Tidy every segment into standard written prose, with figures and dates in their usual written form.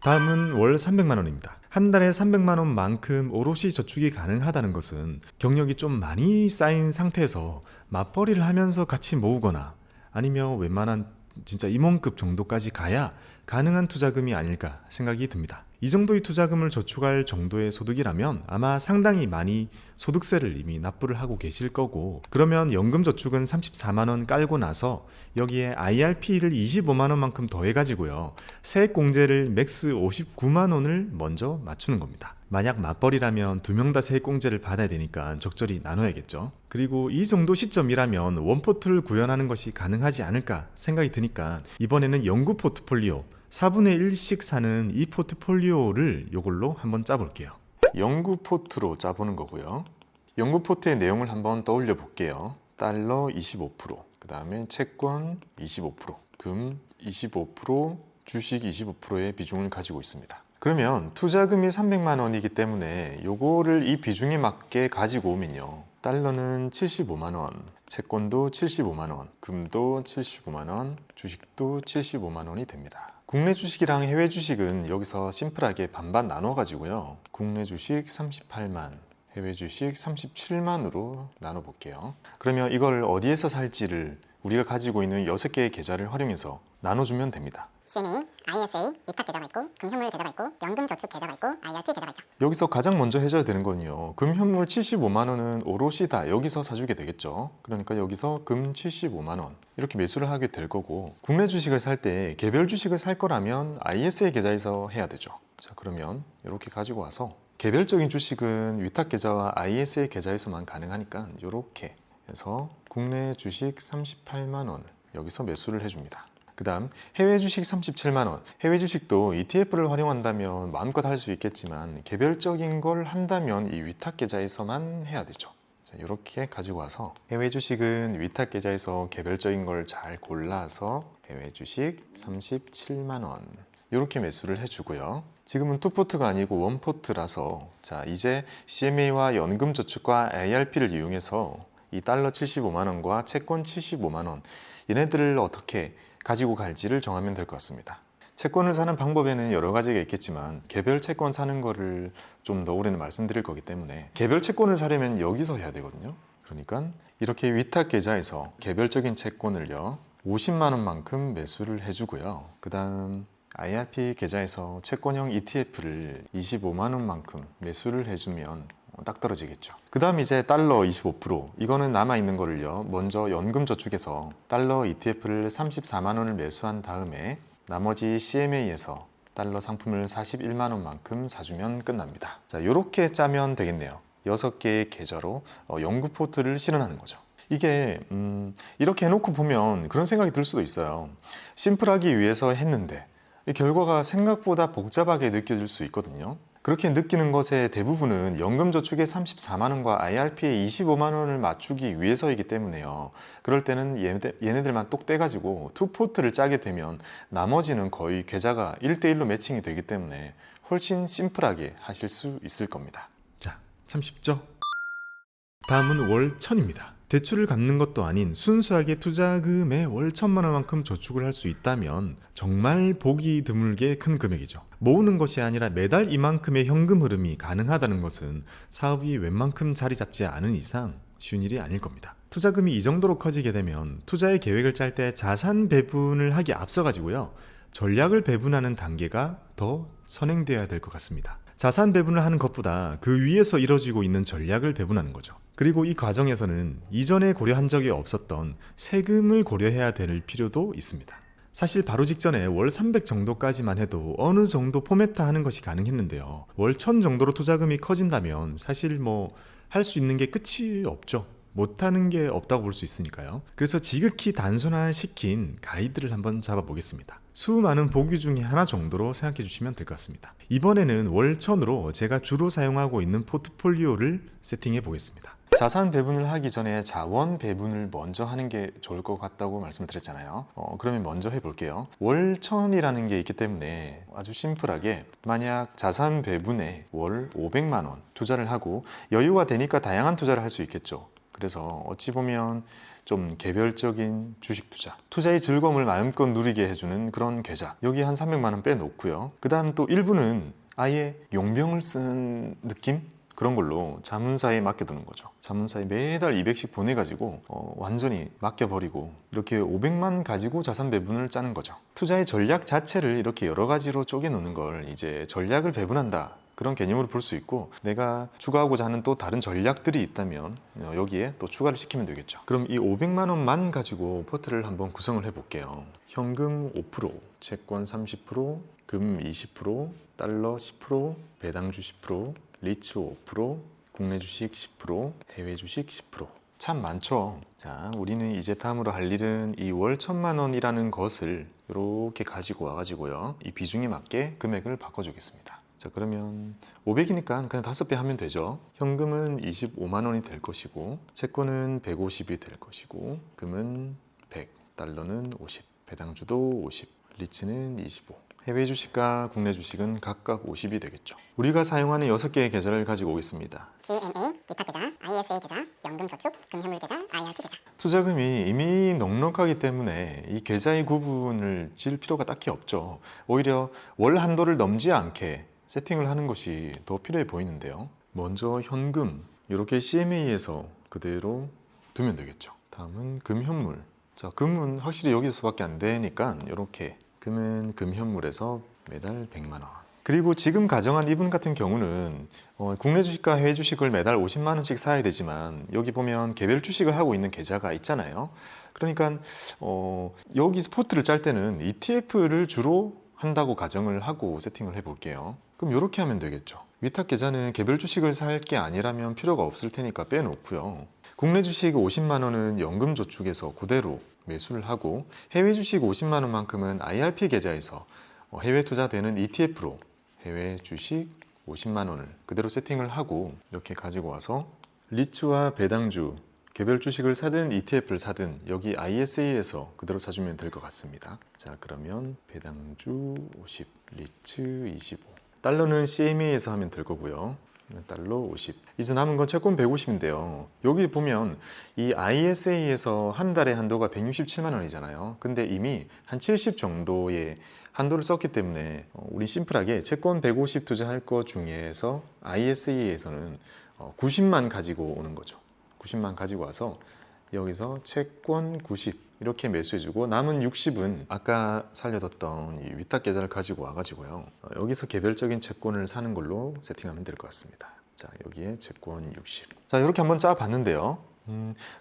다음은 월 300만 원입니다. 한 달에 300만 원만큼 오롯이 저축이 가능하다는 것은 경력이 좀 많이 쌓인 상태에서 맞벌이를 하면서 같이 모으거나 아니면 웬만한 진짜 임원급 정도까지 가야 가능한 투자금이 아닐까 생각이 듭니다. 이 정도의 투자금을 저축할 정도의 소득이라면 아마 상당히 많이 소득세를 이미 납부를 하고 계실 거고, 그러면 연금저축은 34만 원 깔고 나서 여기에 IRP를 25만 원만큼 더해가지고요, 세액공제를 맥스 59만 원을 먼저 맞추는 겁니다. 만약 맞벌이라면 두 명 다 세액공제를 받아야 되니까 적절히 나눠야겠죠. 그리고 이 정도 시점이라면 원포트를 구현하는 것이 가능하지 않을까 생각이 드니까 이번에는 연구 포트폴리오 4분의 1씩 사는 이 포트폴리오를 이걸로 한번 짜볼게요. 연구 포트로 짜보는 거고요. 연구 포트의 내용을 한번 떠올려 볼게요. 달러 25%, 그 다음에 채권 25%, 금 25%, 주식 25%의 비중을 가지고 있습니다. 그러면 투자금이 300만 원이기 때문에 요거를 이 비중에 맞게 가지고 오면요, 달러는 75만 원, 채권도 75만 원, 금도 75만 원, 주식도 75만 원이 됩니다. 국내 주식이랑 해외 주식은 여기서 심플하게 반반 나눠 가지고요, 국내 주식 38만, 해외 주식 37만으로 나눠 볼게요. 그러면 이걸 어디에서 살지를 우리가 가지고 있는 6개의 계좌를 활용해서 나눠주면 됩니다. CME, ISA, 위탁 계좌가 있고, 금현물 계좌가 있고, 연금저축 계좌가 있고, IRP 계좌가 있죠. 여기서 가장 먼저 해줘야 되는 건요, 금현물 75만 원은 오롯이 다 여기서 사주게 되겠죠. 그러니까 여기서 금 75만 원 이렇게 매수를 하게 될 거고, 국내 주식을 살 때 개별 주식을 살 거라면 ISA 계좌에서 해야 되죠. 자, 그러면 이렇게 가지고 와서 개별적인 주식은 위탁 계좌와 ISA 계좌에서만 가능하니까 이렇게 해서 국내 주식 38만 원을 여기서 매수를 해줍니다. 그 다음 해외 주식 37만 원. 해외 주식도 ETF를 활용한다면 마음껏 할 수 있겠지만 개별적인 걸 한다면 이 위탁 계좌에서만 해야 되죠. 자, 이렇게 가지고 와서 해외 주식은 위탁 계좌에서 개별적인 걸 잘 골라서 해외 주식 37만 원 이렇게 매수를 해주고요. 지금은 투포트가 아니고 원포트라서 자, 이제 CMA와 연금저축과 IRP를 이용해서 이 달러 75만 원과 채권 75만 원 얘네들을 어떻게 가지고 갈지를 정하면 될 것 같습니다. 채권을 사는 방법에는 여러 가지가 있겠지만 개별 채권 사는 거를 좀 더 올해는 말씀드릴 거기 때문에 개별 채권을 사려면 여기서 해야 되거든요. 그러니까 이렇게 위탁 계좌에서 개별적인 채권을요 50만 원만큼 매수를 해주고요. 그 다음 IRP 계좌에서 채권형 ETF를 25만 원만큼 매수를 해주면 딱 떨어지겠죠. 그 다음 이제 달러 25%, 이거는 남아있는 거를요 먼저 연금저축에서 달러 ETF를 34만 원을 매수한 다음에 나머지 CMA에서 달러 상품을 41만 원만큼 사주면 끝납니다. 자, 이렇게 짜면 되겠네요. 6개의 계좌로 연구 포트를 실현하는 거죠. 이게 이렇게 해놓고 보면 그런 생각이 들 수도 있어요. 심플하기 위해서 했는데 이 결과가 생각보다 복잡하게 느껴질 수 있거든요. 그렇게 느끼는 것의 대부분은 연금저축의 34만 원과 IRP의 25만 원을 맞추기 위해서이기 때문에요. 그럴 때는 얘네들만 똑 떼가지고 투포트를 짜게 되면 나머지는 거의 계좌가 1대1로 매칭이 되기 때문에 훨씬 심플하게 하실 수 있을 겁니다. 자, 참 쉽죠? 다음은 월 1000입니다. 대출을 갚는 것도 아닌 순수하게 투자금의 월 1000만 원만큼 저축을 할 수 있다면 정말 보기 드물게 큰 금액이죠. 모으는 것이 아니라 매달 이만큼의 현금 흐름이 가능하다는 것은 사업이 웬만큼 자리 잡지 않은 이상 쉬운 일이 아닐 겁니다. 투자금이 이 정도로 커지게 되면 투자의 계획을 짤 때 자산 배분을 하기 앞서 가지고요, 전략을 배분하는 단계가 더 선행되어야 될 것 같습니다. 자산 배분을 하는 것보다 그 위에서 이뤄지고 있는 전략을 배분하는 거죠. 그리고 이 과정에서는 이전에 고려한 적이 없었던 세금을 고려해야 될 필요도 있습니다. 사실 바로 직전에 월 300 정도까지만 해도 어느 정도 포맷화 하는 것이 가능했는데요, 월 1000 정도로 투자금이 커진다면 사실 할 수 있는 게 끝이 없죠. 못하는 게 없다고 볼 수 있으니까요. 그래서 지극히 단순화시킨 가이드를 한번 잡아보겠습니다. 수많은 보기 중에 하나 정도로 생각해 주시면 될 것 같습니다. 이번에는 월 1000으로 제가 주로 사용하고 있는 포트폴리오를 세팅해 보겠습니다. 자산 배분을 하기 전에 자원 배분을 먼저 하는 게 좋을 것 같다고 말씀을 드렸잖아요. 그러면 먼저 해볼게요. 월 1000이라는 게 있기 때문에 아주 심플하게 만약 자산 배분에 월 500만 원 투자를 하고 여유가 되니까 다양한 투자를 할 수 있겠죠. 그래서 어찌 보면 좀 개별적인 주식 투자의 즐거움을 마음껏 누리게 해주는 그런 계좌, 여기 한 300만 원 빼놓고요. 그 다음 또 일부는 아예 용병을 쓰는 느낌? 그런 걸로 자문사에 맡겨두는 거죠. 자문사에 매달 200씩 보내가지고 완전히 맡겨버리고 이렇게 500만 가지고 자산 배분을 짜는 거죠. 투자의 전략 자체를 이렇게 여러 가지로 쪼개놓는 걸 이제 전략을 배분한다, 그런 개념으로 볼 수 있고, 내가 추가하고자 하는 또 다른 전략들이 있다면 여기에 또 추가를 시키면 되겠죠. 그럼 이 500만 원만 가지고 포트를 한번 구성을 해볼게요. 현금 5%, 채권 30%, 금 20%, 달러 10%, 배당주 10%, 리츠 5%, 국내 주식 10%, 해외 주식 10%. 참 많죠. 자, 우리는 이제 다음으로 할 일은 이 월 1,000만 원이라는 것을 이렇게 가지고 와가지고요, 이 비중에 맞게 금액을 바꿔주겠습니다. 자, 그러면 500이니까 그냥 5배 하면 되죠. 현금은 25만 원이 될 것이고, 채권은 150이 될 것이고, 금은 100, 달러는 50, 배당주도 50, 리츠는 25. 해외 주식과 국내 주식은 각각 50이 되겠죠. 우리가 사용하는 6개의 계좌를 가지고 오겠습니다. CMA, 위탁계좌, ISA 계좌, 연금저축, 금현물계좌, IRP 계좌. 투자금이 이미 넉넉하기 때문에 이 계좌의 구분을 지을 필요가 딱히 없죠. 오히려 월 한도를 넘지 않게 세팅을 하는 것이 더 필요해 보이는데요. 먼저 현금, 이렇게 CMA에서 그대로 두면 되겠죠. 다음은 금현물. 자, 금은 확실히 여기서밖에 안 되니까 이렇게 금은 금현물에서 매달 100만 원. 그리고 지금 가정한 이분 같은 경우는 국내 주식과 해외 주식을 매달 50만 원씩 사야 되지만, 여기 보면 개별 주식을 하고 있는 계좌가 있잖아요. 그러니까 여기 스포트를 짤 때는 ETF를 주로 한다고 가정을 하고 세팅을 해볼게요. 그럼 이렇게 하면 되겠죠. 위탁 계좌는 개별 주식을 살 게 아니라면 필요가 없을 테니까 빼놓고요. 국내 주식 50만 원은 연금저축에서 그대로 매수를 하고, 해외 주식 50만 원만큼은 IRP 계좌에서 해외 투자되는 ETF로 해외 주식 50만 원을 그대로 세팅을 하고, 이렇게 가지고 와서 리츠와 배당주, 개별 주식을 사든 ETF를 사든 여기 ISA에서 그대로 사주면 될 것 같습니다. 자, 그러면 배당주 50, 리츠 25. 달러는 CMA에서 하면 될 거고요. 달러 50. 이제 남은 건 채권 150인데요. 여기 보면 이 ISA에서 한 달에 한도가 167만 원이잖아요. 근데 이미 한 70 정도의 한도를 썼기 때문에 우리 심플하게 채권 150 투자할 것 중에서 ISA에서는 90만 가지고 오는 거죠. 90만 가지고 와서 여기서 채권 90 이렇게 매수해주고, 남은 60은 아까 살려뒀던 이 위탁 계좌를 가지고 와가지고요, 여기서 개별적인 채권을 사는 걸로 세팅하면 될 것 같습니다. 자, 여기에 채권 60. 자, 이렇게 한번 짜봤는데요.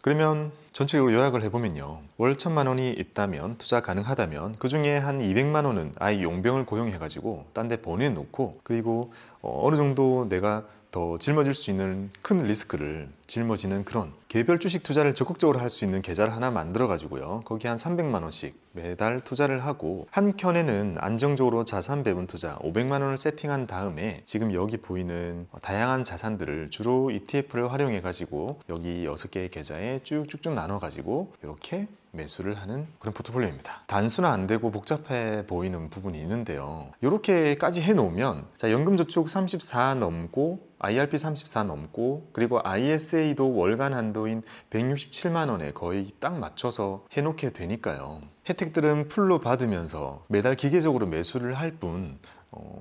그러면 전체적으로 요약을 해보면요, 월 1,000만 원이 있다면, 투자 가능하다면 그 중에 한 200만 원은 아예 용병을 고용해가지고 딴 데 보내놓고, 그리고 어느 정도 내가 더 짊어질 수 있는 큰 리스크를 짊어지는 그런 개별 주식 투자를 적극적으로 할 수 있는 계좌를 하나 만들어 가지고요, 거기에 한 300만 원씩 매달 투자를 하고, 한 켠에는 안정적으로 자산 배분 투자 500만 원을 세팅한 다음에 지금 여기 보이는 다양한 자산들을 주로 ETF를 활용해 가지고 여기 6개의 계좌에 쭉쭉쭉 나눠 가지고 이렇게 매수를 하는 그런 포트폴리오입니다. 단순화 안 되고 복잡해 보이는 부분이 있는데요, 이렇게까지 해놓으면, 자, 연금저축 34 넘고 IRP 34 넘고, 그리고 ISA도 월간 한도인 167만 원에 거의 딱 맞춰서 해놓게 되니까요, 혜택들은 풀로 받으면서 매달 기계적으로 매수를 할 뿐,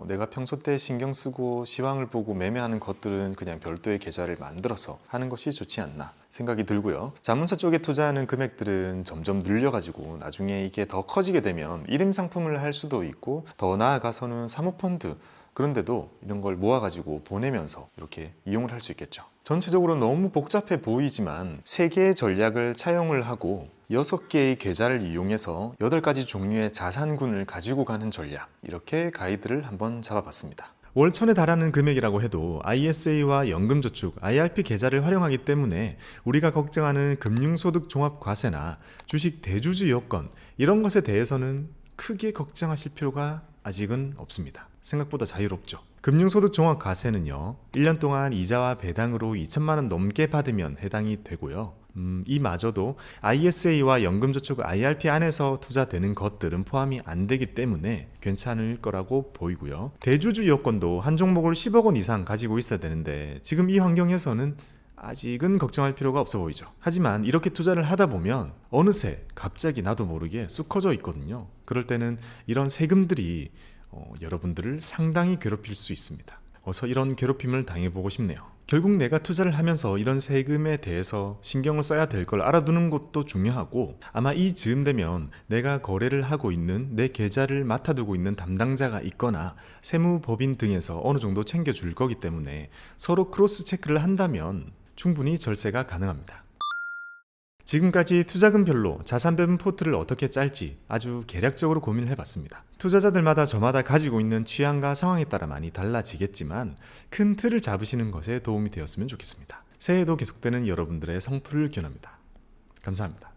내가 평소 때 신경 쓰고 시황을 보고 매매하는 것들은 그냥 별도의 계좌를 만들어서 하는 것이 좋지 않나 생각이 들고요. 자문사 쪽에 투자하는 금액들은 점점 늘려가지고 나중에 이게 더 커지게 되면 일임 상품을 할 수도 있고, 더 나아가서는 사모펀드, 그런데도 이런 걸 모아가지고 보내면서 이렇게 이용을 할 수 있겠죠. 전체적으로 너무 복잡해 보이지만 3개의 전략을 차용을 하고 6개의 계좌를 이용해서 8가지 종류의 자산군을 가지고 가는 전략, 이렇게 가이드를 한번 잡아봤습니다. 월 1000에 달하는 금액이라고 해도 ISA와 연금저축, IRP 계좌를 활용하기 때문에 우리가 걱정하는 금융소득 종합과세나 주식 대주주 여건, 이런 것에 대해서는 크게 걱정하실 필요가 아직은 없습니다. 생각보다 자유롭죠. 금융소득 종합과세는요, 1년 동안 이자와 배당으로 2천만 원 넘게 받으면 해당이 되고요. 이마저도 ISA와 연금저축 IRP 안에서 투자되는 것들은 포함이 안 되기 때문에 괜찮을 거라고 보이고요. 대주주 여건도 한 종목을 10억 원 이상 가지고 있어야 되는데 지금 이 환경에서는 아직은 걱정할 필요가 없어 보이죠. 하지만 이렇게 투자를 하다 보면 어느새 갑자기 나도 모르게 쑥 커져 있거든요. 그럴 때는 이런 세금들이 여러분들을 상당히 괴롭힐 수 있습니다. 어서 이런 괴롭힘을 당해보고 싶네요. 결국 내가 투자를 하면서 이런 세금에 대해서 신경을 써야 될 걸 알아두는 것도 중요하고, 아마 이 즈음 되면 내가 거래를 하고 있는 내 계좌를 맡아두고 있는 담당자가 있거나 세무법인 등에서 어느 정도 챙겨줄 거기 때문에 서로 크로스 체크를 한다면 충분히 절세가 가능합니다. 지금까지 투자금별로 자산배분 포트를 어떻게 짤지 아주 계략적으로 고민을 해봤습니다. 투자자들마다 저마다 가지고 있는 취향과 상황에 따라 많이 달라지겠지만 큰 틀을 잡으시는 것에 도움이 되었으면 좋겠습니다. 새해에도 계속되는 여러분들의 성투를 기원합니다. 감사합니다.